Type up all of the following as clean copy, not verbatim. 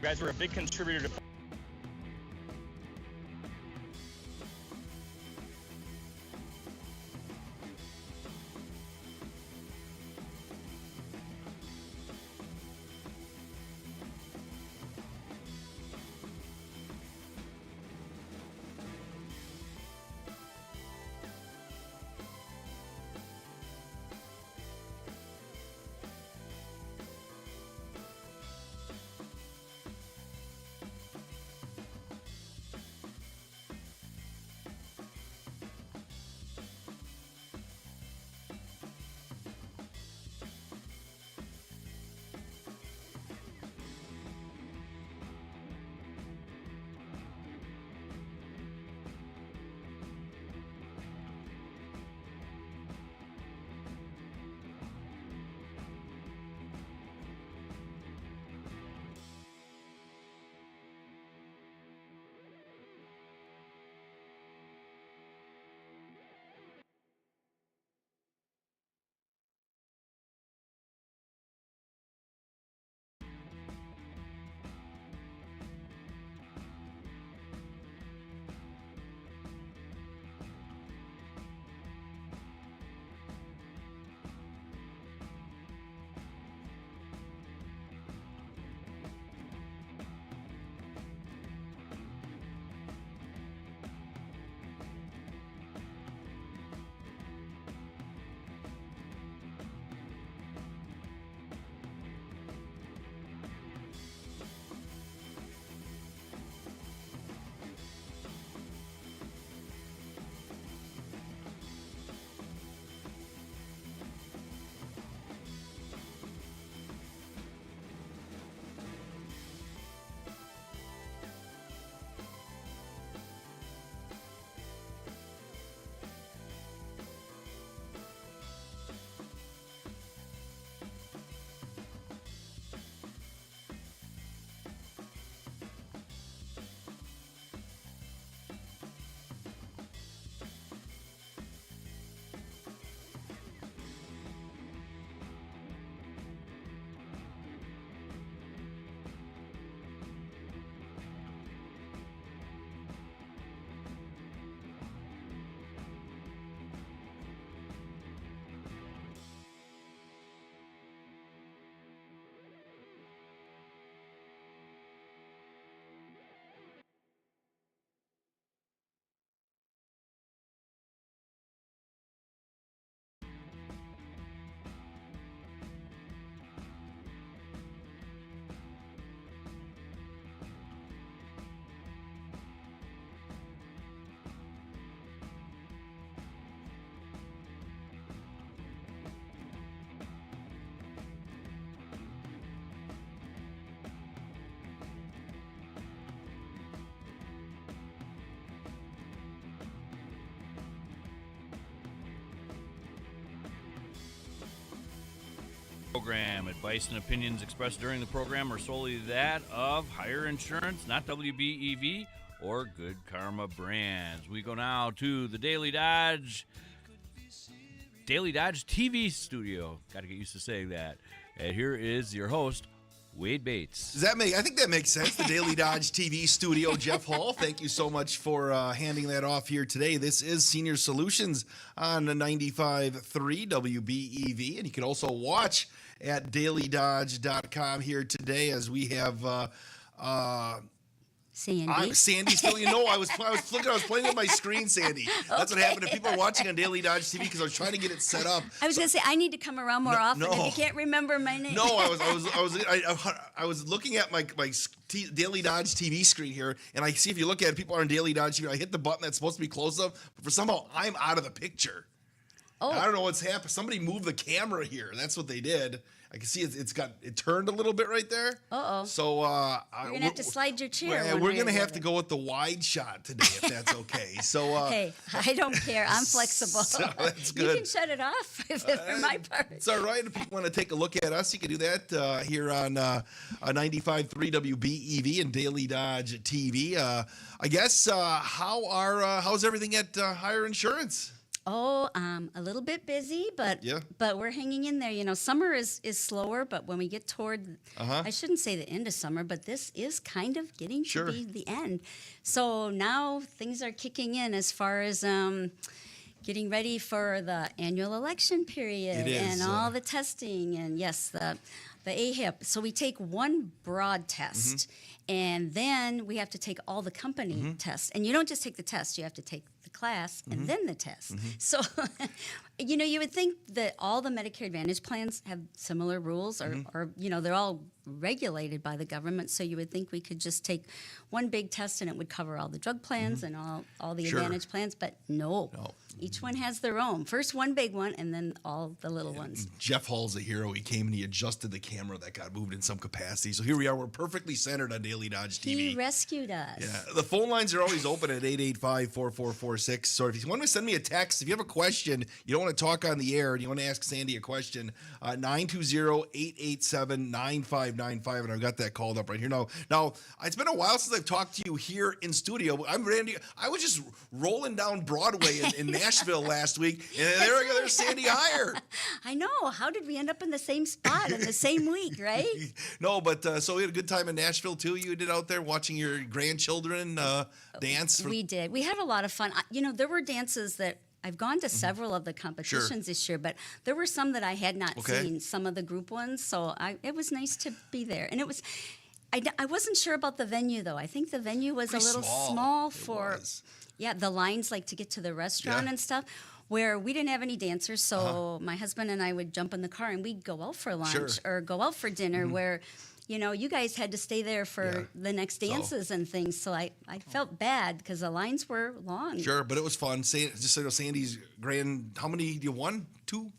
You guys were a big contributor to program. Advice and opinions expressed during the program are solely that of Hire Insurance, not WBEV or Good Karma Brands. We go now to the Daily Dodge TV studio. Got to get used to saying that. And here is your host, Wade Bates. Does that make? I think that makes sense. The Daily Dodge TV studio, Jeff Hall. Thank you so much for handing that off here today. This is Senior Solutions on the 95.3 WBEV, and you can also watch at dailydodge.com here today as we have Sandy. Sandy still, I was playing with my screen, Sandy. That's what happened. If people are watching on Daily Dodge TV because I was trying to get it set up. I was going to say I need to come around more often if you can't remember my name. No, I was looking at my Daily Dodge TV screen here, and I see if you look at it, people are on Daily Dodge TV. I hit the button that's supposed to be close up, but for somehow I'm out of the picture. Oh. I don't know what's happened. Somebody moved the camera here. That's what they did. I can see it turned a little bit right there. Uh-oh. So you're gonna have to slide your chair. Well, we're gonna have to go with the wide shot today, if that's okay. So hey, I don't care. I'm flexible. So that's good. You can shut it off for my part. It's all right. If you want to take a look at us, you can do that here on 95.3 WBEV and Daily Dodge TV. I guess how's everything at Hire Insurance? Oh, a little bit busy, but Yeah. we're hanging in there. You know, summer is slower, but when we get toward, I shouldn't say the end of summer, but this is kind of getting Sure. to be the end. So now things are kicking in as far as getting ready for the annual election period It is, and all the testing, and yes, the AHIP. So we take one broad test, and then we have to take all the company tests. And you don't just take the test; you have to take the class and then the test. So, you know, you would think that all the Medicare Advantage plans have similar rules, or you know, they're all regulated by the government. So you would think we could just take one big test and it would cover all the drug plans and all the Sure. Advantage plans. But no. No. Each one has their own. First one big one, and then all the little ones. Jeff Hall's a hero. He came and he adjusted the camera that got moved in some capacity. So here we are. We're perfectly centered on Daily Dodge TV. He rescued us. Yeah, the phone lines are always open at 885-4446. So if you want to send me a text, if you have a question, you don't want to talk on the air, and you want to ask Sandy a question, 920-887-9595, and I've got that called up right here. Now, it's been a while since I've talked to you here in studio. I'm Randy. I was just rolling down Broadway in Nashville last week, and there's Sandy Heyer. I know. How did we end up in the same spot in the same week, right? No, but so we had a good time in Nashville, too. You did out there watching your grandchildren dance. We did. We had a lot of fun. You know, there were dances that I've gone to several of the competitions this year, but there were some that I had not seen, some of the group ones. So it was nice to be there. And it was, I wasn't sure about the venue, though. I think the venue was Pretty a little small for, the lines like to get to the restaurant and stuff. Where we didn't have any dancers, so my husband and I would jump in the car and we'd go out for lunch or go out for dinner where, you know, you guys had to stay there for the next dances and things. So I felt bad because the lines were long. Sure, but it was fun. Just so you know, Sandy's how many do you won? Two.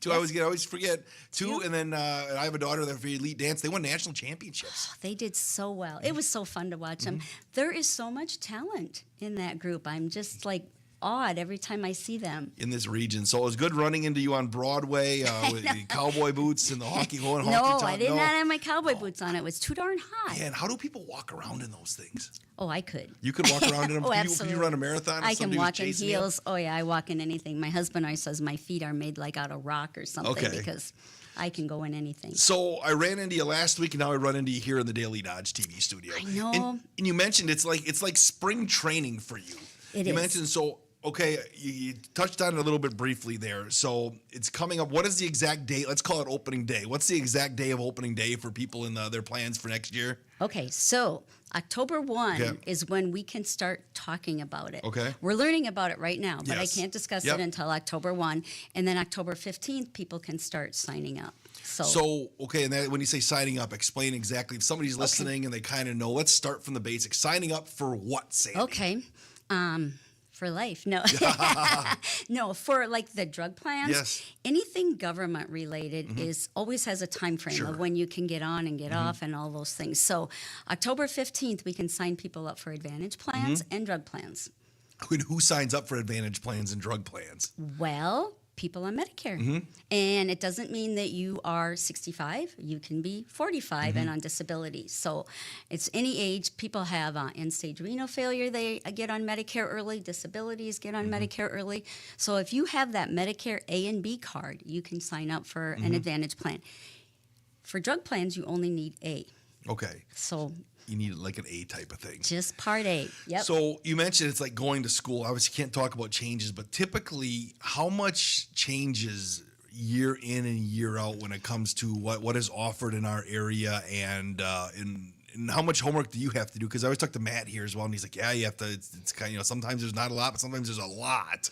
Yes. I always forget. Two, and then I have a daughter that for elite dance. They won national championships. They did so well. It was so fun to watch them. There is so much talent in that group. I'm just like awed every time I see them in this region. So it was good running into you on Broadway with the cowboy boots and the honky tonk. No, I did not have my cowboy boots on. It was too darn hot. And how do people walk around in those things? Oh, I could. You could walk around in them. Oh, Can absolutely. you run a marathon? I can walk in heels. Oh, yeah, I walk in anything. My husband always says my feet are made like out of rock or something because I can go in anything. So I ran into you last week, and now I run into you here in the Daily Dodge TV studio. I know. And you mentioned it's like spring training for you. You mentioned okay, you touched on it a little bit briefly there. So it's coming up. What is the exact date? Let's call it opening day. What's the exact day of opening day for people in their plans for next year? Okay, so October 1 is when we can start talking about it. Okay. We're learning about it right now, but I can't discuss it until October 1. And then October 15th, people can start signing up. So okay, and when you say signing up, explain exactly. If somebody's listening and they kind of know, let's start from the basics. Signing up for what, Sandy? Okay. For life. No. No, for like the drug plans. Yes. Anything government related is always has a time frame of when you can get on and get off and all those things. So October 15th, we can sign people up for Advantage plans and drug plans. Who signs up for Advantage plans and drug plans? Well, people on Medicare. And it doesn't mean that you are 65. You can be 45 and on disability. So it's any age. People have end-stage renal failure. They get on Medicare early. Disabilities get on Medicare early. So if you have that Medicare A and B card, you can sign up for an Advantage plan. For drug plans, you only need A. Okay. So you need like an A type of thing. Just Part A. Yep. So you mentioned it's like going to school. Obviously, you can't talk about changes, but typically, how much changes year in and year out when it comes to what is offered in our area, and how much homework do you have to do? Because I always talk to Matt here as well, and he's like, "Yeah, you have to." It's kind of sometimes there's not a lot, but sometimes there's a lot.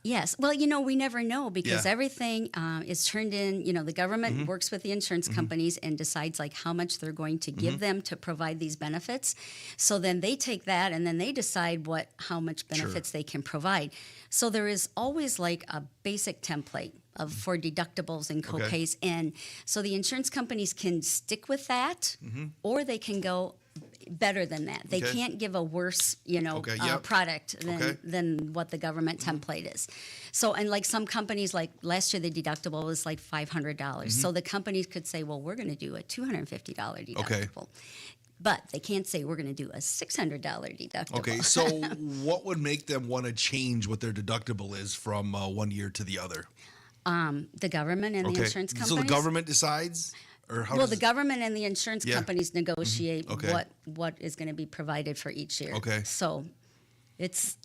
Yes. Well, we never know because everything is turned in. The government works with the insurance companies and decides like how much they're going to give them to provide these benefits. So then they take that and then they decide how much benefits they can provide. So there is always like a basic template for deductibles and copays. And so the insurance companies can stick with that or they can go better than that. They can't give a worse, product than what the government template is. So, and like some companies, like last year, the deductible was like $500. So the companies could say, well, we're going to do a $250 deductible. but they can't say we're going to do a $600 deductible. Okay, so what would make them want to change what their deductible is from 1 year to the other? The government and the insurance companies. So the government decides? Or how Well, does the government and the insurance Yeah. companies negotiate Okay. what is going to be provided for each year. Okay. So it's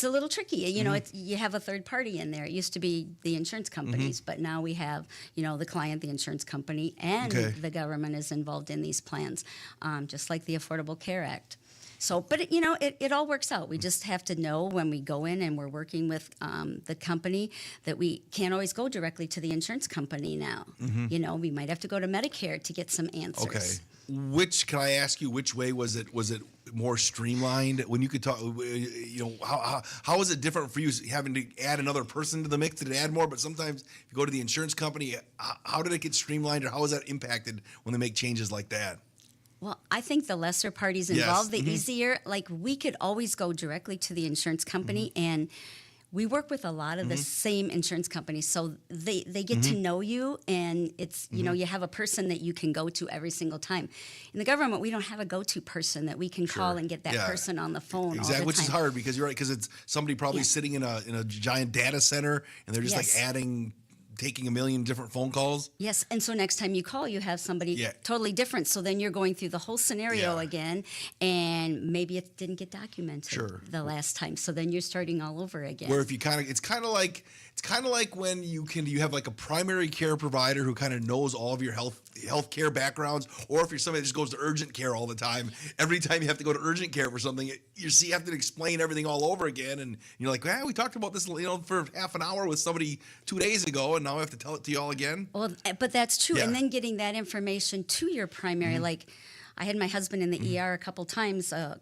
a little tricky. You know, you have a third party in there. It used to be the insurance companies, but now we have, the client, the insurance company, and Okay. the government is involved in these plans, just like the Affordable Care Act. So, but it all works out. We just have to know when we go in and we're working with the company that we can't always go directly to the insurance company now. We might have to go to Medicare to get some answers. Okay. Can I ask you, which way was it? Was it more streamlined when you could talk? How is it different for you having to add another person to the mix? Did it add more? But sometimes if you go to the insurance company, how did it get streamlined, or how is that impacted when they make changes like that? Well, I think the lesser parties Yes. involved, the easier. Like, we could always go directly to the insurance company, and we work with a lot of the same insurance companies, so they get to know you, and it's you have a person that you can go to every single time. In the government, we don't have a go-to person that we can call and get that Yeah. person on the phone all Exactly, the which time. is hard because you're right, because it's somebody probably Yeah. sitting in a giant data center, and they're just Yes. taking a million different phone calls. Yes, and so next time you call, you have somebody Yeah. totally different. So then you're going through the whole scenario Yeah. again, and maybe it didn't get documented Sure. the last time. So then you're starting all over again. Where if you it's kind of like when you have like a primary care provider who kind of knows all of your health care backgrounds, or if you're somebody that just goes to urgent care all the time. Every time you have to go to urgent care for something, you have to explain everything all over again, and you're like, we talked about this, for half an hour with somebody 2 days ago, and now I have to tell it to you all again. Well, but that's true. Yeah. And then getting that information to your primary, like I had my husband in the ER a couple times a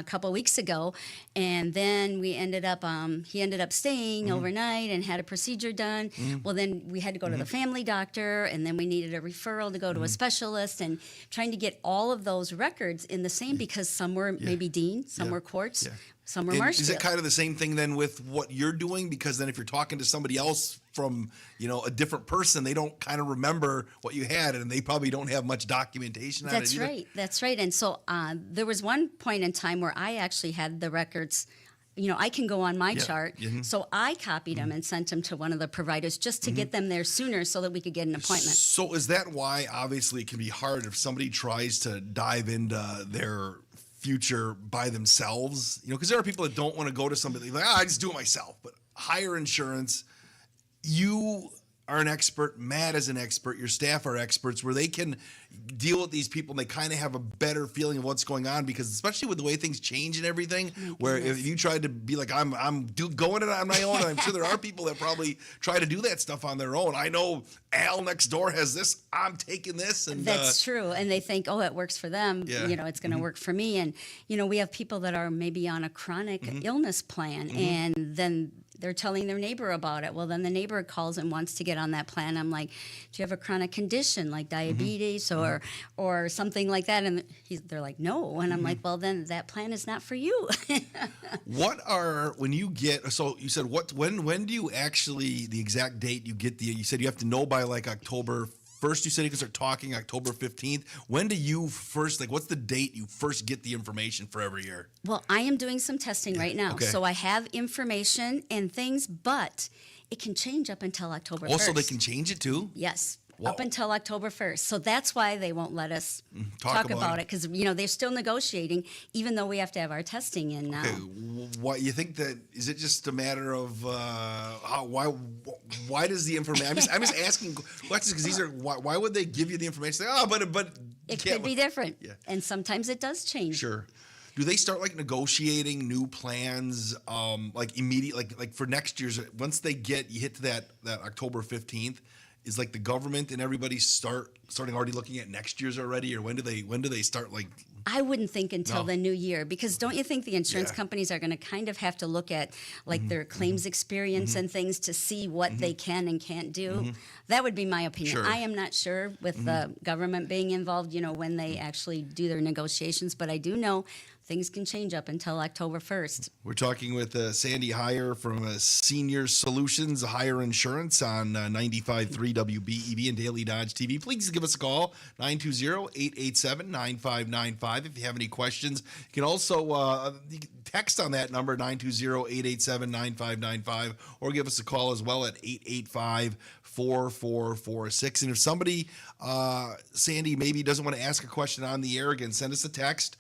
couple weeks ago, and then we ended up he ended up staying overnight and had a procedure done. Well, then we had to go to the family doctor, and then we needed a referral to go to a specialist, and trying to get all of those records in the same, because some were maybe Dean, some were Quartz, Yeah. some were And Marshfield. is it kind of the same thing then with what you're doing? Because then if you're talking to somebody else from, a different person, they don't kind of remember what you had, and they probably don't have much documentation on That's it either. right. That's right. And so there was one point in time where I actually had the records. I can go on my chart. So I copied them and sent them to one of the providers just to get them there sooner so that we could get an appointment. So is that why, obviously, it can be hard if somebody tries to dive into their future by themselves? Because there are people that don't want to go to somebody like, I just do it myself. But hire insurance. You are an expert. Matt is an expert. Your staff are experts, where they can deal with these people, and they kind of have a better feeling of what's going on, because especially with the way things change and everything, where if you tried to be like, going it on my own, and I'm sure there are people that probably try to do that stuff on their own. I know Al next door has this. I'm taking this. And That's true. And they think, it works for them. Yeah. It's going to work for me. And, we have people that are maybe on a chronic illness plan, and then they're telling their neighbor about it. Well, then the neighbor calls and wants to get on that plan. I'm like, do you have a chronic condition like diabetes or something like that? And they're like, no. And I'm like, well, then that plan is not for you. When you get, so you said, when do you actually, the exact date you get you said you have to know by like October 1st, you said you can start talking October 15th. When do you first, what's the date you first get the information for every year? Well, I am doing some testing right now. Okay. So I have information and things, but it can change up until October 1st. Also, they can change it too? Yes. Whoa. Up until October 1st. So that's why they won't let us talk about it, because they're still negotiating, even though we have to have our testing in now. Okay, why you think that? Is it just a matter of why does the information? I'm just asking questions, because these are why would they give you the information? But It could be different, Yeah. and sometimes it does change. Sure. Do they start negotiating new plans immediately, like for next year's? Once you hit to that October 15th, is the government and everybody starting already looking at next year's already, or when do they start I wouldn't think until the new year, because don't you think the insurance Yeah. companies are going to kind of have to look at their claims experience and things to see what they can and can't do? That would be my opinion. Sure. I am not sure with the government being involved, when they actually do their negotiations, but I do know things can change up until October 1st. We're talking with Sandy Heyer from Senior Solutions Hire Insurance on 95.3 WBEV and Daily Dodge TV. Please give us a call, 920-887-9595 if you have any questions. You can also text on that number, 920-887-9595, or give us a call as well at 885-4446. And if somebody, Sandy, maybe doesn't want to ask a question on the air, again, send us a text,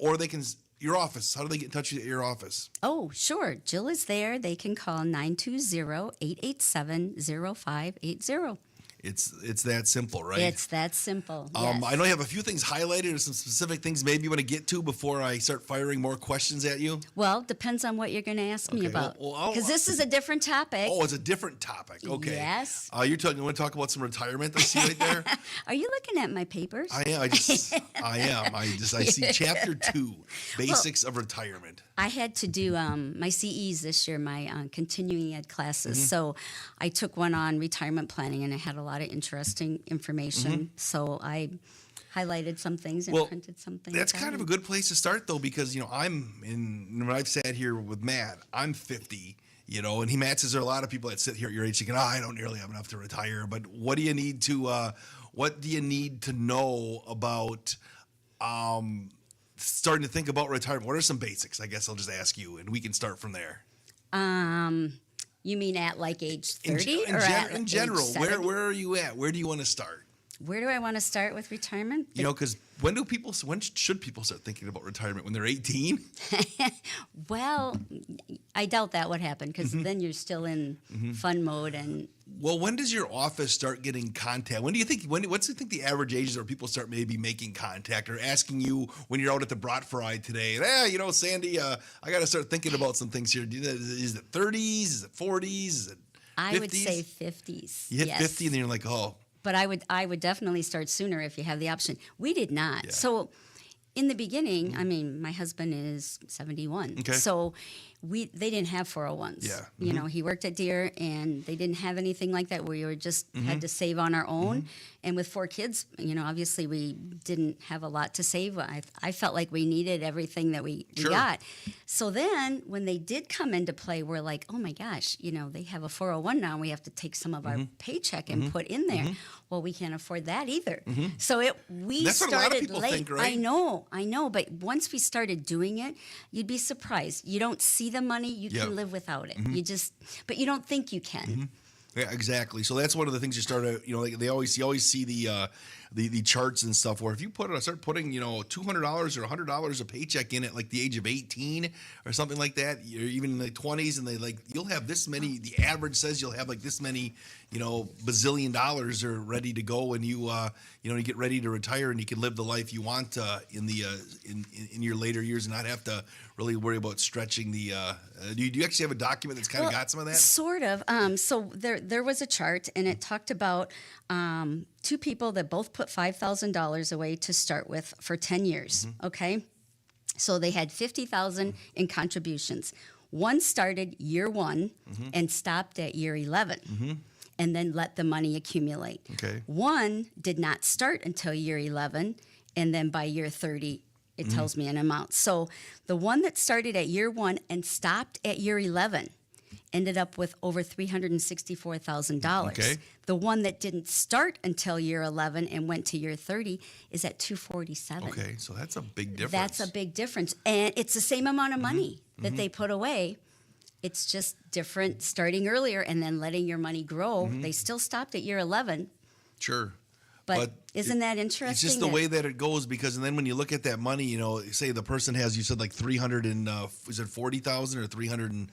or they can, your office. How do they get in touch with your office? Oh, sure. Jill is there. They can call 920-887-0580. It's that simple, right? It's that simple. Yes. I know you have a few things highlighted or some specific things maybe you want to get to before I start firing more questions at you. Well, depends on what you're going to ask me about. Because this is a different topic. Oh, it's a different topic. Okay. Yes. You want to talk about some retirement I see right there? Are you looking at my papers? I am. I see chapter 2, basics of retirement. I had to do my CEs this year, my continuing ed classes. So I took one on retirement planning, and I had a lot of interesting information. So I highlighted some things and printed some things. That's kind of a good place to start, though, because when I've sat here with Matt, I'm 50. And Matt says there are a lot of people that sit here at your age thinking, I don't nearly have enough to retire. But what do you need to know about starting to think about retirement? What are some basics? I guess I'll just ask you, and we can start from there. You mean at like age 30 in general? Where are you at? Where do you want to start? Where do I want to start with retirement? Because when should people start thinking about retirement? When they're 18? Well, I doubt that would happen because then you're still in fun mode. Well, when does your office start getting contact? What's the average age is where people start maybe making contact or asking you when you're out at the Bratfry today? Sandy, I got to start thinking about some things here. Is it 30s? Is it 40s? Is it 50s? I would say 50s. You hit 50 and then you're like, oh. But I would definitely start sooner if you have the option. We did not. Yeah. So in the beginning, my husband is 71. Okay. So they didn't have 401s. Yeah. He worked at Deere, and they didn't have anything like that. We were just had to save on our own. And with 4 kids, obviously we didn't have a lot to save. I felt like we needed everything that we got. So then when they did come into play, we're like, oh my gosh, they have a 401 now. We have to take some of our paycheck and put in there. Well, we can't afford that either. So That's started what a lot of people late. think, right? I know. But once we started doing it, you'd be surprised. You don't see the money, you can live without it. But you don't think you can. Yeah, exactly. So that's one of the things you start to, you always see the charts and stuff where if you start putting, $200 or $100 a paycheck in at like the age of 18 or something like that, you're even in the 20s, and you'll have this many, the average says you'll have like this many, bazillion dollars are ready to go when you get ready to retire, and you can live the life you want in your later years and not have to really worry about stretching the. Do you actually have a document that's kind of got some of that? Sort of. So there was a chart, and it talked about 2 people that both put $5,000 away to start with for 10 years. Okay, so they had $50,000 in contributions. One started year 1 and stopped at year 11. And then let the money accumulate. Okay. One did not start until year 11, and then by year 30, it tells me an amount. So the one that started at year 1 and stopped at year 11 ended up with over $364,000. Okay. The one that didn't start until year 11 and went to year 30 is at $247,000. Okay, so that's a big difference. That's a big difference. And it's the same amount of money that they put away. It's just different starting earlier and then letting your money grow. They still stopped at year 11. Sure. But isn't that interesting? It's just the way that it goes, because and then when you look at that money, say the person has, you said like 300 and is it 40,000 or 300 and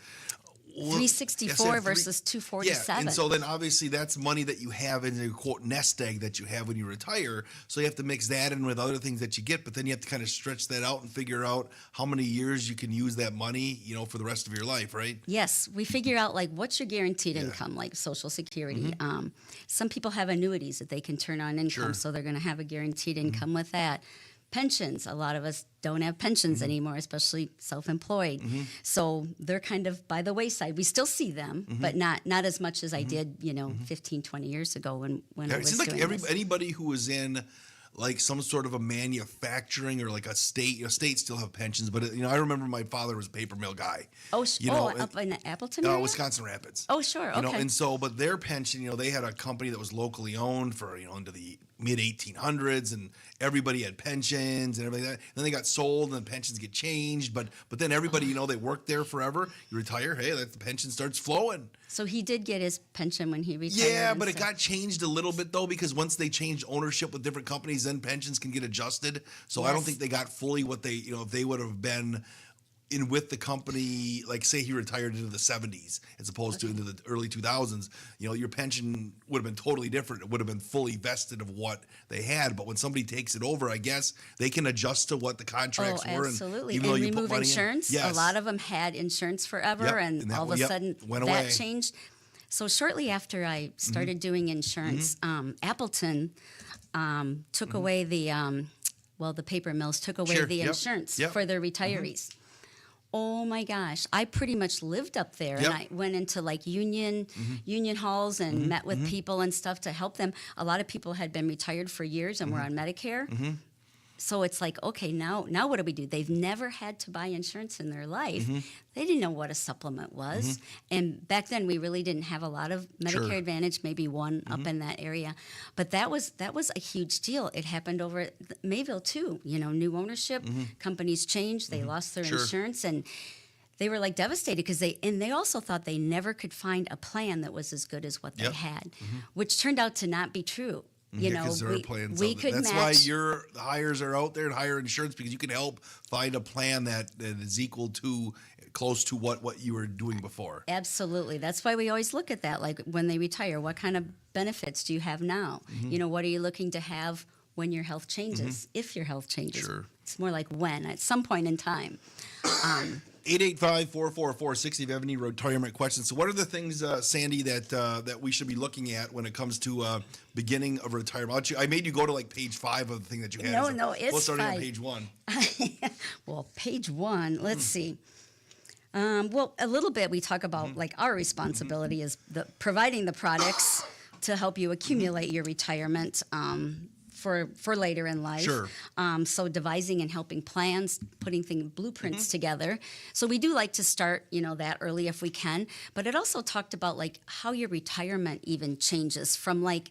364 versus 247. Yeah, and so then obviously that's money that you have in the quote nest egg that you have when you retire. So you have to mix that in with other things that you get, but then you have to kind of stretch that out and figure out how many years you can use that money, for the rest of your life, right? Yes, we figure out like what's your guaranteed income, like Social Security. Some people have annuities that they can turn on income, so they're going to have a guaranteed income with that. Pensions, a lot of us don't have pensions anymore, especially self-employed. So they're kind of by the wayside. We still see them, but not as much as I did, 15, 20 years ago when I was it seems like doing this. anybody who was in like some sort of a manufacturing or like a state. States still have pensions, but I remember my father was a paper mill guy. Up in Appleton area? Wisconsin Rapids. Oh, sure. Okay. And so, but their pension, they had a company that was locally owned for into the mid 1800s, and everybody had pensions and everything like that. Then they got sold, and the pensions get changed. But then everybody, they worked there forever. You retire, hey, the pension starts flowing. So he did get his pension when he retired. Yeah, but it got changed a little bit though, because once they changed ownership with different companies, then pensions can get adjusted. So I don't think they got fully what they, if they would have been in with the company, like say he retired into the 70s as opposed to into the early 2000s, your pension would have been totally different. It would have been fully vested of what they had. But when somebody takes it over, I guess they can adjust to what the contracts were. Absolutely. And remove insurance. A lot of them had insurance forever, and all of a sudden that changed. So shortly after I started doing insurance, Appleton took away the paper mills took away the insurance for their retirees. Oh my gosh, I pretty much lived up there, and I went into like union halls and met with people and stuff to help them. A lot of people had been retired for years and were on Medicare. So it's like, okay, now what do we do? They've never had to buy insurance in their life. They didn't know what a supplement was. And back then we really didn't have a lot of Medicare Advantage, maybe one up in that area. But that was a huge deal. It happened over at Mayville too. New ownership, companies changed, they lost their insurance, and they were like devastated because they also thought they never could find a plan that was as good as what they had, which turned out to not be true. Because there are plans. That's why the hires are out there and hire insurance, because you can help find a plan that is equal to, close to what you were doing before. Absolutely. That's why we always look at that. Like when they retire, what kind of benefits do you have now? What are you looking to have when your health changes, if your health changes? Sure. It's more like when, at some point in time. 885-444-60 if you have any retirement questions. So what are the things, Sandy, that we should be looking at when it comes to beginning of retirement? I made you go to like page 5 of the thing that you had. No, it's Let's start 5. on page 1. Well, page 1, let's see. A little bit we talk about like our responsibility is providing the products to help you accumulate your retirement for later in life. Sure. So devising and helping plans, putting blueprints together. So we do like to start, that early if we can. But it also talked about like how your retirement even changes from like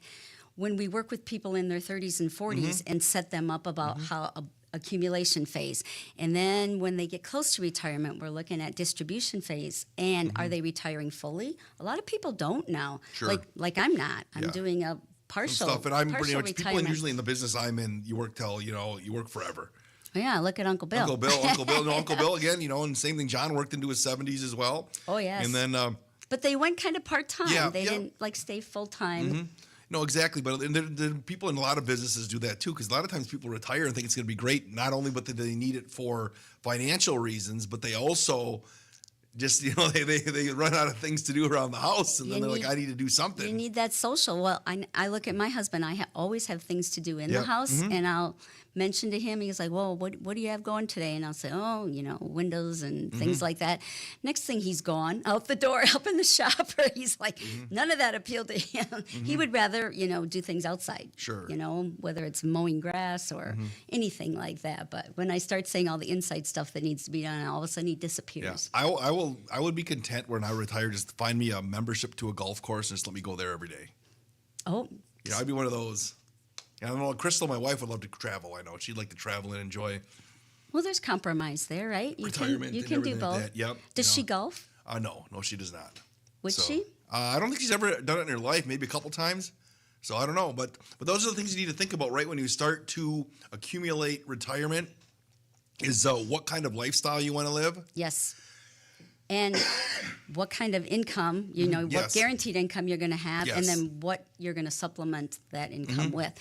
when we work with people in their 30s and 40s and set them up about how accumulation phase. And then when they get close to retirement, we're looking at distribution phase. And are they retiring fully? A lot of people don't now. Sure. Like I'm not. I'm doing a partial stuff, and I'm pretty much retirement. people usually in the business I'm in. You work till you work forever. Yeah, look at Uncle Bill. Uncle Bill again. And same thing. John worked into his 70s as well. Oh yes. And then, but they went kind of part time. Yeah, they didn't like stay full time. No, exactly. But the people in a lot of businesses do that too, because a lot of times people retire and think it's going to be great. Not only but they need it for financial reasons, but they also just they run out of things to do around the house, and then they're like, I need to do something. You need that social. Well, I look at my husband. I always have things to do in the house, and I'll mention to him. He's like, "Well, what do you have going today?" And I'll say, "Oh, windows and things like that." Next thing, he's gone out the door, up in the shop, or he's like, none of that appealed to him. He would rather do things outside. Sure. Whether it's mowing grass or anything like that. But when I start saying all the inside stuff that needs to be done, all of a sudden he disappears. Yeah, I would be content when I retire, just find me a membership to a golf course and just let me go there every day. Oh. I'd be one of those. I don't know. Crystal, my wife, would love to travel. I know she'd like to travel and enjoy. Well, there's compromise there, right? Retirement. You can do both. Like yep. Does she golf? No, she does not. Would she? I don't think she's ever done it in her life. Maybe a couple times. So I don't know. But those are the things you need to think about right when you start to accumulate retirement. Is what kind of lifestyle you want to live? Yes. And what kind of income, what guaranteed income you're going to have, and then what you're going to supplement that income with.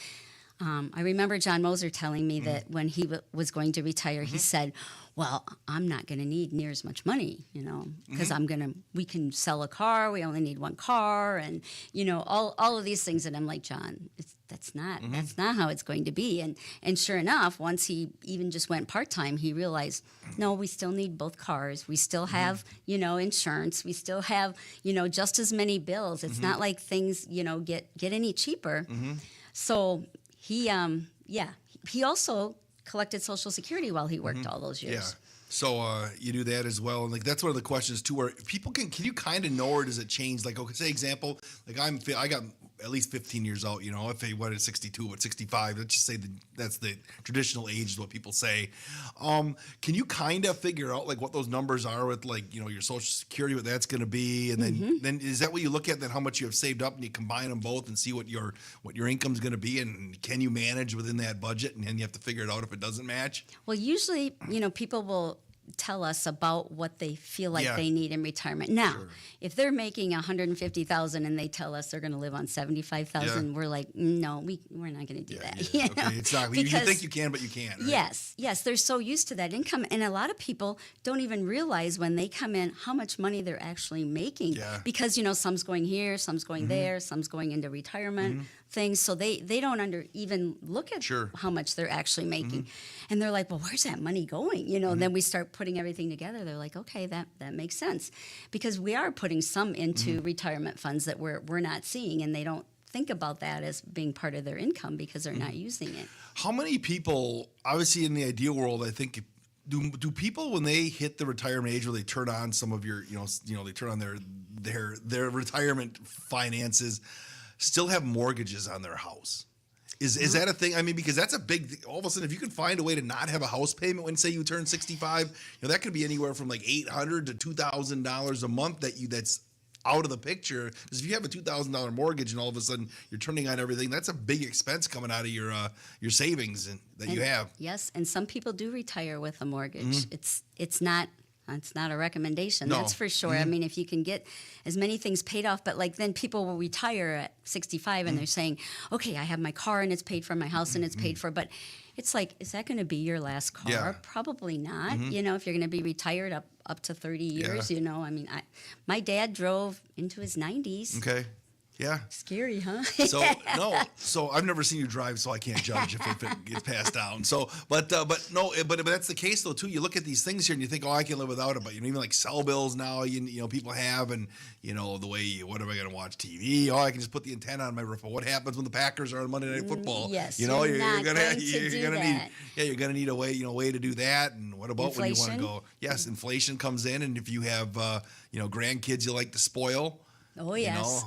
I remember John Moser telling me that when he was going to retire, he said, well, I'm not going to need near as much money, because we can sell a car. We only need one car. And, all of these things. And I'm like, John, that's not how it's going to be. And sure enough, once he even just went part-time, he realized, no, we still need both cars. We still have, insurance. We still have, just as many bills. It's not like things, get any cheaper. So he yeah, he also collected Social Security while he worked all those years. Yeah. So you do that as well, and like that's one of the questions too. Where people can you kind of know, or does it change? Like, okay, say example, like I got at least 15 years out. You know, if they went at 62, but 65, let's just say that's the traditional age is what people say. Can you kind of figure out like what those numbers are with like your Social Security, what that's going to be, and then is that what you look at? Then how much you have saved up, and you combine them both and see what your income is going to be, and can you manage within that budget, and then you have to figure it out if it doesn't match. Well, usually, people will tell us about what they feel like they need in retirement. Now, if they're making $150,000 and they tell us they're going to live on $75,000, we're like, no, we're not going to do that. Yeah. Okay. It's not. You think you can, but you can't. Right? Yes. They're so used to that income, and a lot of people don't even realize when they come in how much money they're actually making. Yeah. Because some's going here, some's going there, some's going into retirement things, so they don't even look at how much they're actually making, and they're like, well, where's that money going? And then we start putting everything together. They're like, okay, that makes sense, because we are putting some into retirement funds that we're not seeing, and they don't think about that as being part of their income because they're not using it. How many people, obviously in the ideal world, I think, do people when they hit the retirement age where they turn on some of your they turn on their retirement finances, still have mortgages on their house? Is that a thing? I mean, because that's a big thing. All of a sudden, if you can find a way to not have a house payment when, say, you turn 65, that could be anywhere from like $800 to $2,000 a month that's out of the picture. Because if you have a $2,000 mortgage and all of a sudden you're turning on everything, that's a big expense coming out of your savings that you have. Yes, and some people do retire with a mortgage. It's not a recommendation, that's for sure. I mean, if you can get as many things paid off, but like then people will retire at 65 and they're saying, okay, I have my car and it's paid for, my house and it's paid for, but it's like, is that going to be your last car? Yeah. Probably not. If you're going to be retired up to 30 years, I mean, my dad drove into his 90s. Okay. Yeah. Scary, huh? So I've never seen you drive, so I can't judge if it gets passed down. So, but that's the case though too. You look at these things here and you think, oh, I can live without it. But even like cell bills now, people have, and the way, what am I going to watch TV? Oh, I can just put the antenna on my roof. But what happens when the Packers are on Monday Night Football? Yes, you're gonna need a way to do that. And what about inflation? When you want to go? Yes, inflation comes in, and if you have grandkids you like to spoil. Oh, yes.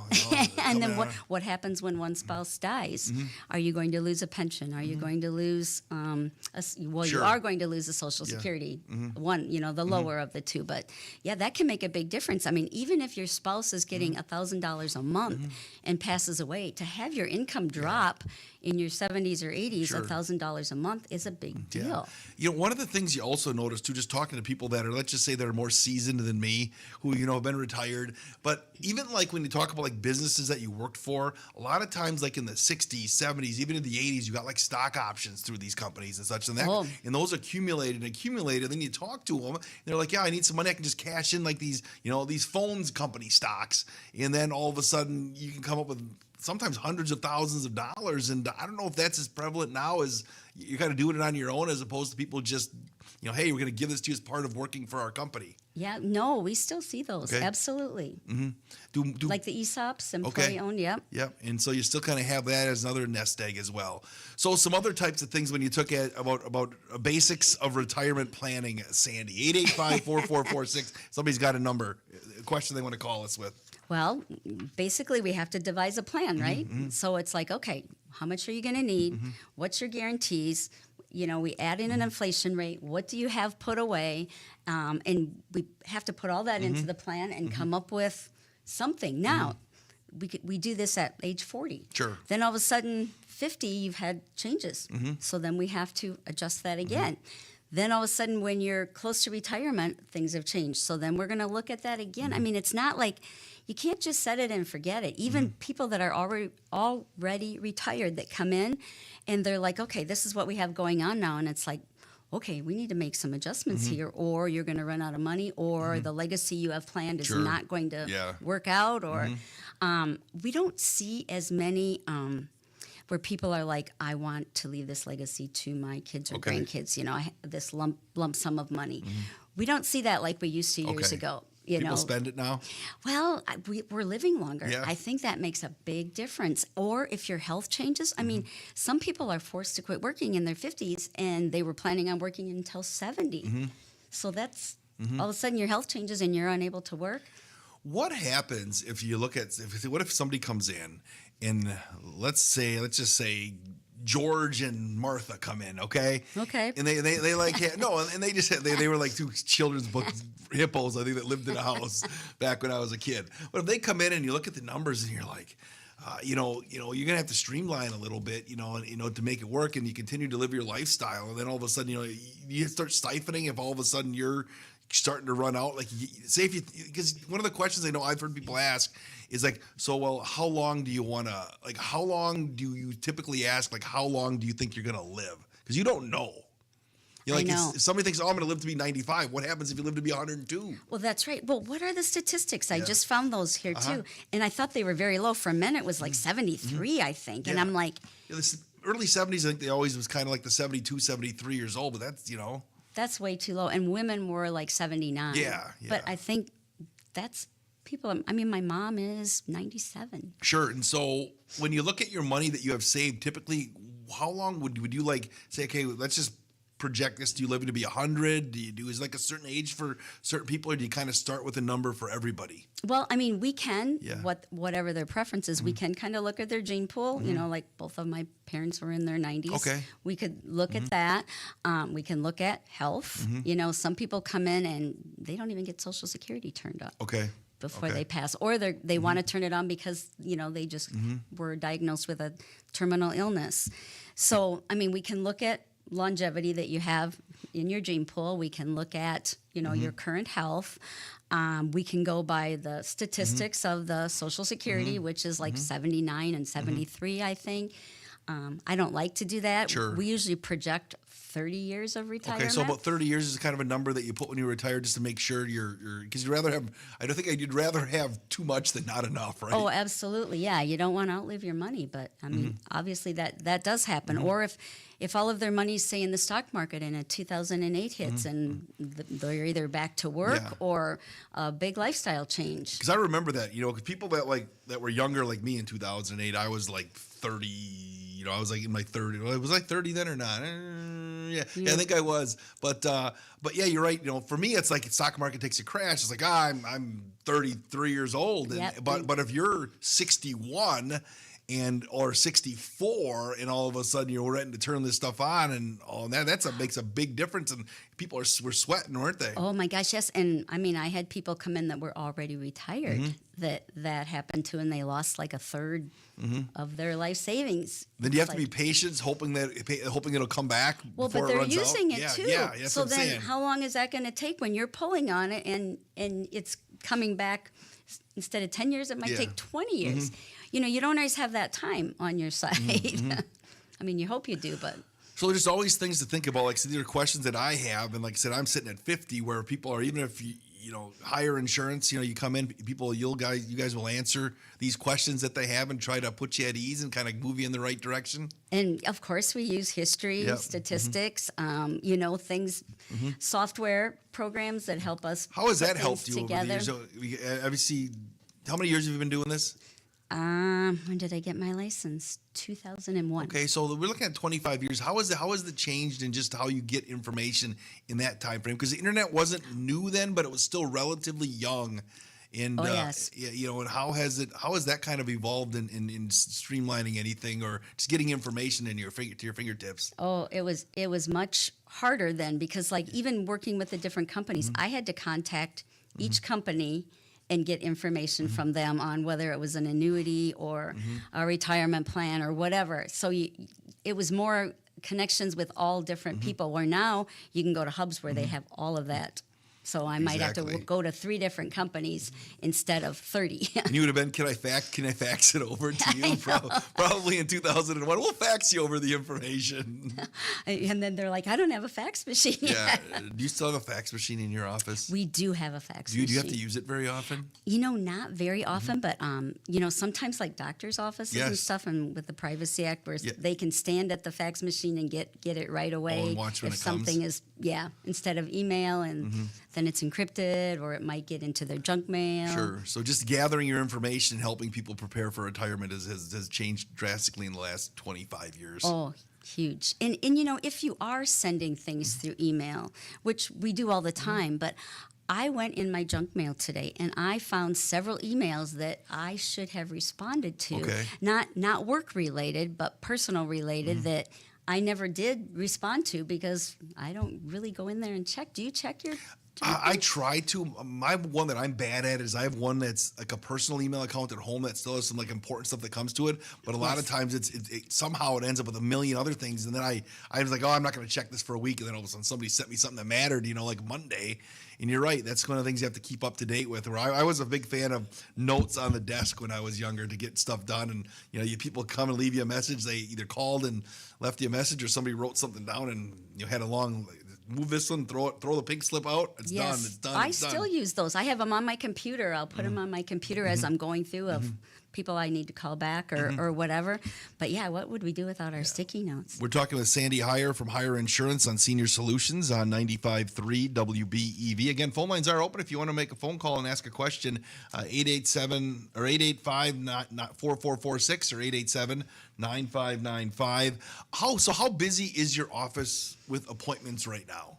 And then what happens when one spouse dies? Are you going to lose a pension? Are you going to lose, you are going to lose a Social Security, one, the lower of the two. But, that can make a big difference. I mean, even if your spouse is getting $1,000 a month and passes away, to have your income drop in your 70s or 80s, $1,000 a month is a big deal. One of the things you also notice, too, just talking to people that are, let's just say they're more seasoned than me, who, have been retired, but even like when you talk about like businesses that you worked for, a lot of times like in the 60s, 70s, even in the 80s, you got like stock options through these companies and such, and and those accumulated, then you talk to them, and they're like, I need some money, I can just cash in like these, these phones company stocks, and then all of a sudden you can come up with sometimes hundreds of thousands of dollars. And I don't know if that's as prevalent now as you're kind of doing it on your own, as opposed to people just, hey, we're going to give this to you as part of working for our company. Yeah, no, we still see those. Okay. Absolutely. Mm-hmm. Like the ESOPs, employee owned, yep. Yep, and so you still kind of have that as another nest egg as well. So some other types of things when you took at about basics of retirement planning, Sandy, 885-4446. Somebody's got a number, a question they want to call us with. Well, basically, we have to devise a plan, right? So it's like, okay, how much are you going to need? What's your guarantees? We add in an inflation rate. What do you have put away? And we have to put all that into the plan and come up with something. Now, we do this at age 40. Sure. Then all of a sudden, 50, you've had changes. So then we have to adjust that again. Then all of a sudden, when you're close to retirement, things have changed. So then we're going to look at that again. I mean, it's not like you can't just set it and forget it. Even people that are already retired that come in and they're like, okay, this is what we have going on now. And it's like, okay, we need to make some adjustments here, or you're going to run out of money, or the legacy you have planned is not going to work out. Or we don't see as many where people are like, I want to leave this legacy to my kids or grandkids, this lump sum of money. We don't see that like we used to years ago. People know. spend it now. Well, we're living longer. Yeah. I think that makes a big difference. Or if your health changes, I mean, some people are forced to quit working in their 50s and they were planning on working until 70. So that's all of a sudden your health changes and you're unable to work. What happens if you look at what if somebody comes in and let's just say George and Martha come in, okay? Okay. And they like no, and they just they were like two children's book hippos, I think, that lived in a house back when I was a kid. But if they come in and you look at the numbers and you're like, you're gonna have to streamline a little bit, to make it work, and you continue to live your lifestyle, and then all of a sudden, you start siphoning if all of a sudden you're starting to run out. Like, say if you, because one of the questions I know I've heard people ask is like, so well, how long do you typically ask? Like, how long do you think you're gonna live? Because you don't know. I know. If somebody thinks, oh, I'm going to live to be 95, what happens if you live to be 102? Well, that's right. Well, what are the statistics? I just found those here too. And I thought they were very low. For men, it was like 73, I think. And I'm like, this early 70s, I think they always was kind of like the 72, 73 years old, but that's, that's way too low. And women were like 79. Yeah. But I think that's people. I mean, my mom is 97. Sure. And so when you look at your money that you have saved, typically, how long would you like say, okay, let's just project this? Do you live to be 100? Is like a certain age for certain people, or do you kind of start with a number for everybody? Well, I mean, we can, whatever their preference is, we can kind of look at their gene pool. Like both of my parents were in their 90s. Okay. We could look at that. We can look at health. Some people come in and they don't even get Social Security turned up. Okay. Before they pass, or they want to turn it on because they just were diagnosed with a terminal illness. So, I mean, we can look at longevity that you have in your gene pool. We can look at your current health. We can go by the statistics of the Social Security, which is like 79 and 73, I think. I don't like to do that. Sure. We usually project 30 years of retirement. Okay, so about 30 years is kind of a number that you put when you retire, just to make sure you're because you'd rather have. I don't think you'd rather have too much than not enough, right? Oh, absolutely, yeah. You don't want to outlive your money, but I mean, obviously that does happen. Or if all of their money's, say, in the stock market and a 2008 hits and they're either back to work or a big lifestyle change. Because I remember that, because people that were younger like me in 2008, I was like 30. I was like in my 30s. Well, was I 30 then or not? Yeah, I think I was. But yeah, you're right. For me, it's like the stock market takes a crash. It's like, I'm 33 years old. But if you're 61 or 64, and all of a sudden you're ready to turn this stuff on, and all that makes a big difference. And people were sweating, weren't they? Oh my gosh, yes. And I mean, I had people come in that were already retired that happened to, and they lost like a third of their life savings. Then you have to be patient, hoping it'll come back. Well, but they're using it too. Yeah, that's so what I'm then, saying. How long is that going to take when you're pulling on it and it's coming back? Instead of 10 years, it might take 20 years. You don't always have that time on your side. I mean, you hope you do, but. So there's always things to think about. Like, so these are questions that I have, and like I said, I'm sitting at 50, where people are, even if higher insurance, you come in, you guys will answer these questions that they have and try to put you at ease and kind of move you in the right direction. And of course, we use history, statistics, things, software programs that help us. How has that helped things you over the years? So, obviously, how many years have you been doing this? When did I get my license? 2001. Okay, so we're looking at 25 years. How has it changed in just how you get information in that time frame? Because the internet wasn't new then, but it was still relatively young. And yes. And how has that kind of evolved in streamlining anything or just getting information to your fingertips? Oh, it was much harder then, because like even working with the different companies, I had to contact each company and get information from them on whether it was an annuity or a retirement plan or whatever. So it was more connections with all different people, where now you can go to hubs where they have all of that. So I might have to go to 3 different companies instead of 30. And you would have been, can I fax it over to you? Probably in 2001. We'll fax you over the information. And then they're like, I don't have a fax machine. Yeah. Do you still have a fax machine in your office? We do have a fax machine. Do you have to use it very often? Not very often, but sometimes like doctors' offices and stuff, and with the Privacy Act, where they can stand at the fax machine and get it right away. And watch when if it something comes. is, instead of email and then it's encrypted or it might get into their junk mail. Sure. So just gathering your information and helping people prepare for retirement has changed drastically in the last 25 years. Oh, huge. And if you are sending things through email, which we do all the time, but I went in my junk mail today and I found several emails that I should have responded to. Okay. Not work related, but personal related that I never did respond to because I don't really go in there and check. Do you check your I try to. My one that I'm bad at is I have one that's like a personal email account at home that still has some like important stuff that comes to it. But a lot of times it somehow it ends up with a million other things. And then I was like, oh, I'm not going to check this for a week. And then all of a sudden somebody sent me something that mattered, like Monday. And you're right. That's one of the things you have to keep up to date with. Where I was a big fan of notes on the desk when I was younger to get stuff done. And, people come and leave you a message. They either called and left you a message or somebody wrote something down and you had a long, move this one, throw the pink slip out. It's done. It's done. I still use those. I have them on my computer. I'll put them on my computer as I'm going through of people I need to call back or whatever. But yeah, what would we do without our sticky notes? We're talking with Sandy Heyer from Heyer Insurance on Senior Solutions on 95.3 WBEV. Again, phone lines are open if you want to make a phone call and ask a question. 887 or 885-4446 or 887-9595. How busy is your office with appointments right now?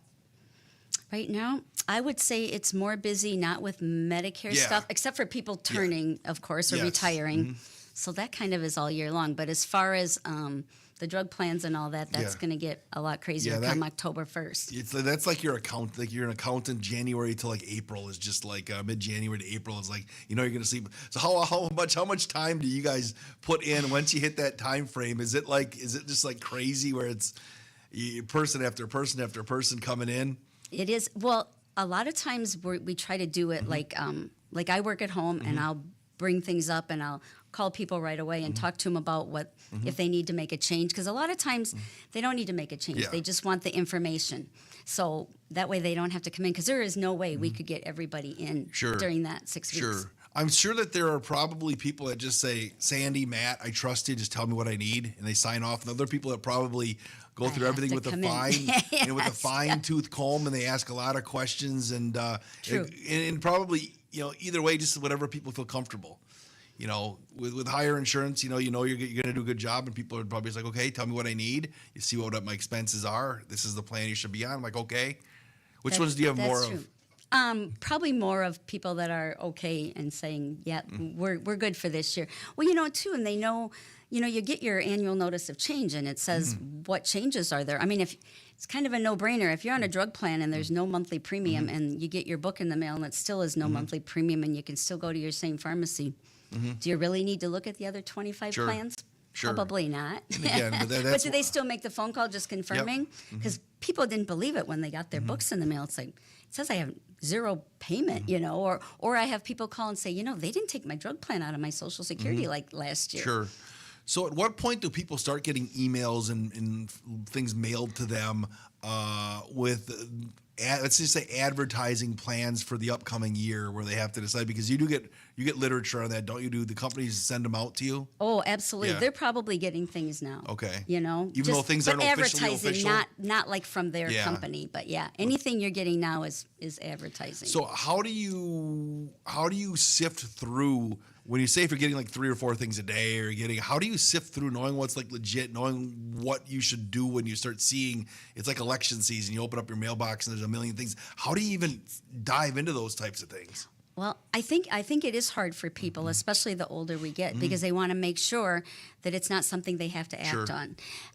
Right now, I would say it's more busy, not with Medicare Yeah. stuff, except for people turning, of course, or Yes. retiring. So that kind of is all year long. But as far as the drug plans and all that, that's Yeah. going to get a lot crazier Yeah, come October 1st. That's like your account. Like you're an accountant. January to like April is just like mid-January to April is like you're going to see. So how much time do you guys put in once you hit that time frame? Is it just like crazy where it's person after person after person coming in? It is. Well, a lot of times we try to do it like I work at home and I'll bring things up and I'll call people right away and talk to them about what if they need to make a change, because a lot of times they don't need to make a change. Yeah. They just want the information. So that way they don't have to come in, because there is no way we could get everybody in Sure. during that 6 weeks. Sure. I'm sure that there are probably people that just say, Sandy, Matt, I trust you, just tell me what I need, and they sign off. And other people that probably go I through have everything to with a come in. fine with a Yes. fine-tooth comb, and they ask a lot of questions, and True. and probably either way, just whatever people feel comfortable. With Heyer Insurance, you're going to do a good job, and people are probably just like, okay, tell me what I need. You see what my expenses are. This is the plan you should be on. I'm like, okay. Which ones do you have more That's of? true. Probably more of people that are okay and saying, yeah, we're good for this year. Well, too, and they know, you get your annual notice of change and it says what changes are there. I mean, if it's kind of a no-brainer. If you're on a drug plan and there's no monthly premium and you get your book in the mail and it still is no monthly premium and you can still go to your same pharmacy, do you really need to look at the other 25 Sure. plans? Sure. Probably not. And again, but But that's do they still make the phone call just confirming? Because people didn't believe it when they got their books in the mail. It's like, it says I have zero payment, or I have people call and say, they didn't take my drug plan out of my Social Security like last year. Sure. So at what point do people start getting emails and things mailed to them with, let's just say, advertising plans for the upcoming year where they have to decide? Because you get literature on that, don't you? Do the companies send them out to you? Oh, absolutely. Yeah. They're probably getting things now. Okay. Even though things aren't officially official? not like from their Yeah. company, but yeah, anything you're getting now is advertising. So how do you sift through when you say if you're getting like 3 or 4 things a day or how do you sift through knowing what's like legit, knowing what you should do when you start seeing it's like election season, you open up your mailbox and there's a million things. How do you even dive into those types of things? Well, I think it is hard for people, especially the older we get, because they want to make sure that it's not something they have to act Sure.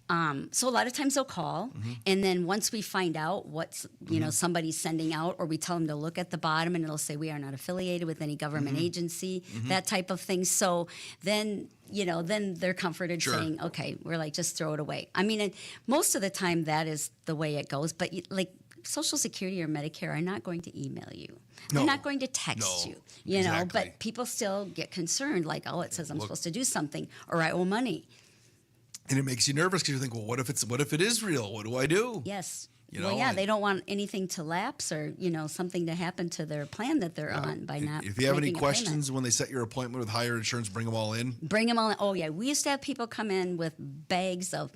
on. So a lot of times they'll call, and then once we find out what's somebody's sending out, or we tell them to look at the bottom, and it'll say we are not affiliated with any government agency, that type of thing. So then then they're comforted Sure. saying, okay, we're like, just throw it away. I mean, and most of the time that is the way it goes, but like Social Security or Medicare are not going to email you. No. They're not going to text No, you, exactly. but people still get concerned, like, oh, it says I'm supposed to do something, or I owe money. And it makes you nervous because you think, well, what if it is real? What do I do? Yes. You Well, know, yeah, and- they don't want anything to lapse or, something to happen to their plan that they're on by not If you have any making a payment. questions when they set your appointment with Heyer Insurance, bring them all in. Bring them all in. Oh, yeah. We used to have people come in with bags of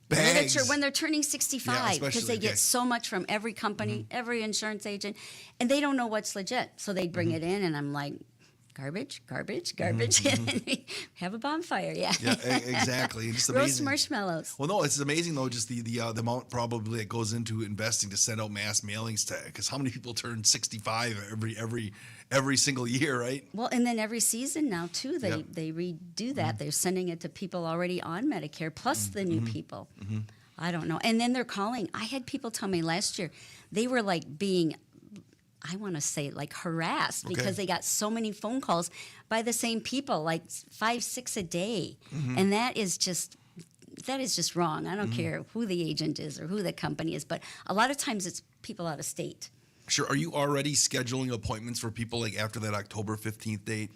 bags. when they're turning 65, because they get so much from every company, every insurance agent, and they don't know what's legit. So they bring it in, and I'm like, garbage, and we have a bonfire. Yeah, Exactly. Just roast amazing. marshmallows. Well, no, it's amazing though. Just the amount probably that goes into investing to send out mass mailings to, because how many people turn 65 every single year, right? Well, and then every season now too, they redo that. They're sending it to people already on Medicare plus the new people. I don't know. And then they're calling. I had people tell me last year they were like being, I want to say, like harassed because they got so many phone calls by the same people, like 5, 6 a day, and that is just wrong. I don't care who the agent is or who the company is, but a lot of times it's people out of state. Sure. Are you already scheduling appointments for people like after that October 15th date?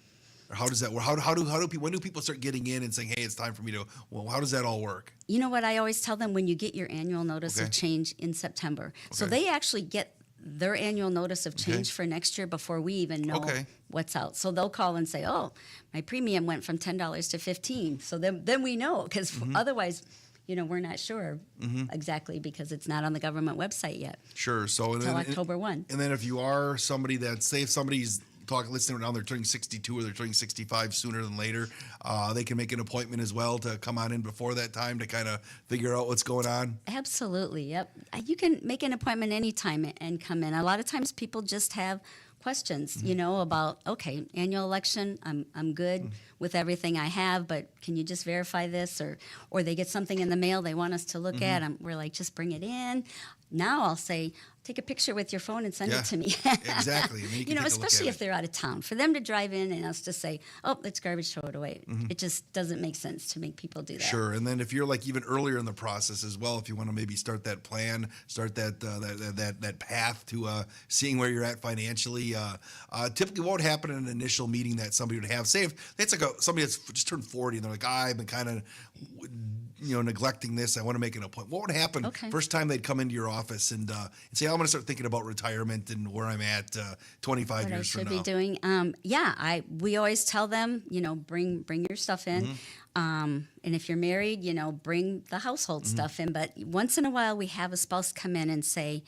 Or how does that work? When do people start getting in and saying, hey, it's time for me to, well, how does that all work? You know what I always tell them? When you get your annual notice of change in September. So they actually get their annual notice of change for next year before we even know what's out. So they'll call and say, oh, my premium went from $10 to $15. So then we know, because otherwise, we're not sure exactly, because it's not on the government website yet. Sure. So until October 1. And then if you are somebody that, say if somebody's listening now, they're turning 62 or they're turning 65 sooner than later, they can make an appointment as well to come on in before that time to kind of figure out what's going on. Absolutely. Yep. You can make an appointment anytime and come in. A lot of times people just have questions, about, okay, annual election, I'm good with everything I have, but can you just verify this? Or they get something in the mail they want us to look at, and we're like, just bring it in. Now I'll say, take a picture with your phone and send it to me. Exactly. And then you can take a look especially at if they're out of town. For them to drive in and us to say, oh, it's garbage, throw it away. It just doesn't make sense to make people do that. Sure. And then if you're like even earlier in the process as well, if you want to maybe start that plan, start that path to seeing where you're at financially, typically what would happen in an initial meeting that somebody would have, say if it's like somebody that's just turned 40 and they're like, I've been kind of neglecting this, I want to make an appointment. What would happen first time they'd come into your office and say, I'm going to start thinking about retirement and where I'm at 25 years from now? What I should be doing? We always tell them, bring your stuff in. And if you're married, bring the household stuff in. But once in a while, we have a spouse come in and say,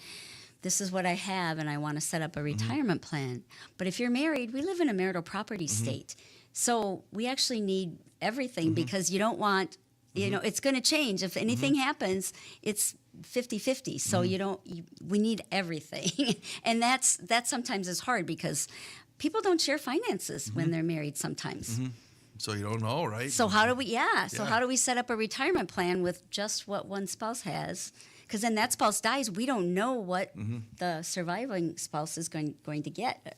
this is what I have, and I want to set up a retirement plan. But if you're married, we live in a marital property state. So we actually need everything, because you don't want, it's going to change. If anything happens, it's 50-50. So we need everything. And that's sometimes is hard, because people don't share finances when they're married sometimes. So you don't know, right? So how do we set up a retirement plan with just what one spouse has? Because then that spouse dies, we don't know what the surviving spouse is going to get.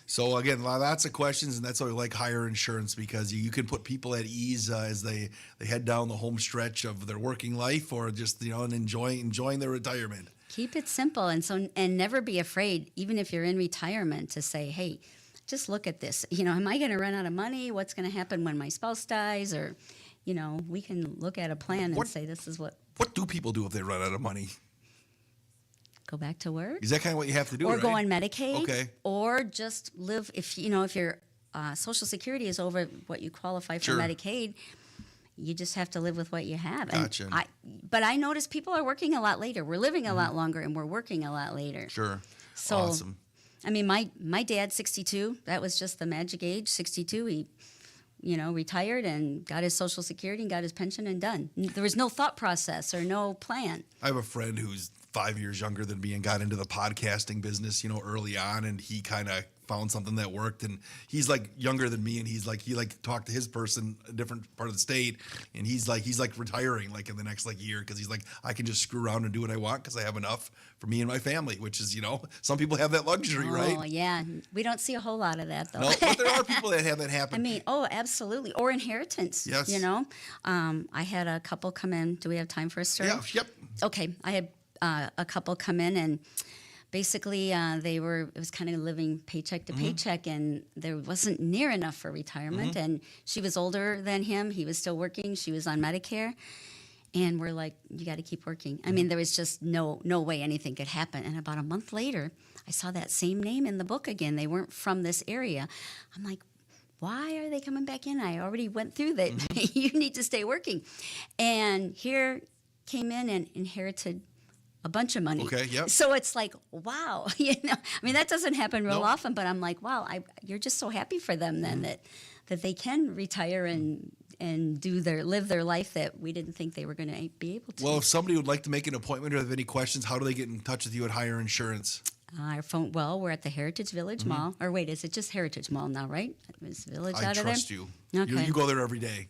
So again, lots of questions, and that's why we like Hire Insurance, because you can put people at ease as they head down the home stretch of their working life, or just and enjoying their retirement. Keep it simple, and never be afraid, even if you're in retirement, to say, hey, just look at this. Am I going to run out of money? What's going to happen when my spouse dies? Or, we can look at a plan and say, this is what. What do people do if they run out of money? Go back to work. Is that kind of what you have to do? Or right? go on Medicaid. Okay. Or just live, if your Social Security is over what you qualify for Medicaid, you just have to live with what you have. Gotcha. But I notice people are working a lot later. We're living a lot longer, and we're working a lot later. Sure. So, awesome. I mean, my dad, 62, that was just the magic age, 62. He retired and got his Social Security and got his pension and done. There was no thought process or no plan. I have a friend who's 5 years younger than me and got into the podcasting business, early on, and he kind of found something that worked. And he's like younger than me, and he talked to his person, a different part of the state, and he's retiring like in the next year, because he's like, I can just screw around and do what I want because I have enough for me and my family, which is some people have that luxury, right? Oh yeah, we don't see a whole lot of that though. No, but there are people that have that happen. I mean, absolutely, or inheritance. Yes. I had a couple come in. Do we have time for a story? Yeah. Yep. Okay, I had a couple come in, and basically it was kind of living paycheck to paycheck, and there wasn't near enough for retirement. And she was older than him. He was still working. She was on Medicare. And we're like, you got to keep working. I mean, there was just no way anything could happen. And about a month later, I saw that same name in the book again. They weren't from this area. I'm like, why are they coming back in? I already went through that. You need to stay working. And here came in and inherited a bunch of money. Okay, yep. So it's like, wow, I mean, that doesn't happen real Nope. often, but I'm like, wow, you're just so happy for them then that they can retire and live their life that we didn't think they were going to be able to. Well, if somebody would like to make an appointment or have any questions, how do they get in touch with you at Hire Insurance? Our phone. Well, we're at the Heritage Village Mall. Or wait, is it just Heritage Mall now? Right? Is Village I out of there? trust you. Okay. You go there every day.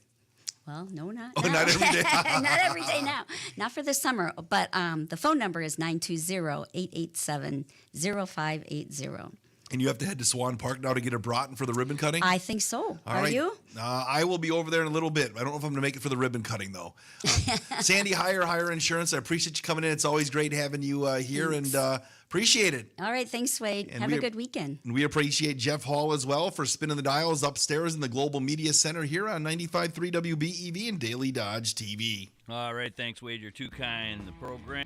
Well, no, not. Oh, now. not every day. Not every day now. Not for the summer. But the phone number is 920-887-0580. And you have to head to Swan Park now to get a Broughton for the ribbon cutting? I think so. All Are right. you? I will be over there in a little bit. I don't know if I'm going to make it for the ribbon cutting, though. Sandy, Hire Insurance, I appreciate you coming in. It's always great having you here, and appreciate it. All right. Thanks, Wade. And Have we- a good weekend. And we appreciate Jeff Hall as well for spinning the dials upstairs in the Global Media Center here on 95.3 WBEV and Daily Dodge TV. All right, thanks, Wade. You're too kind. The program.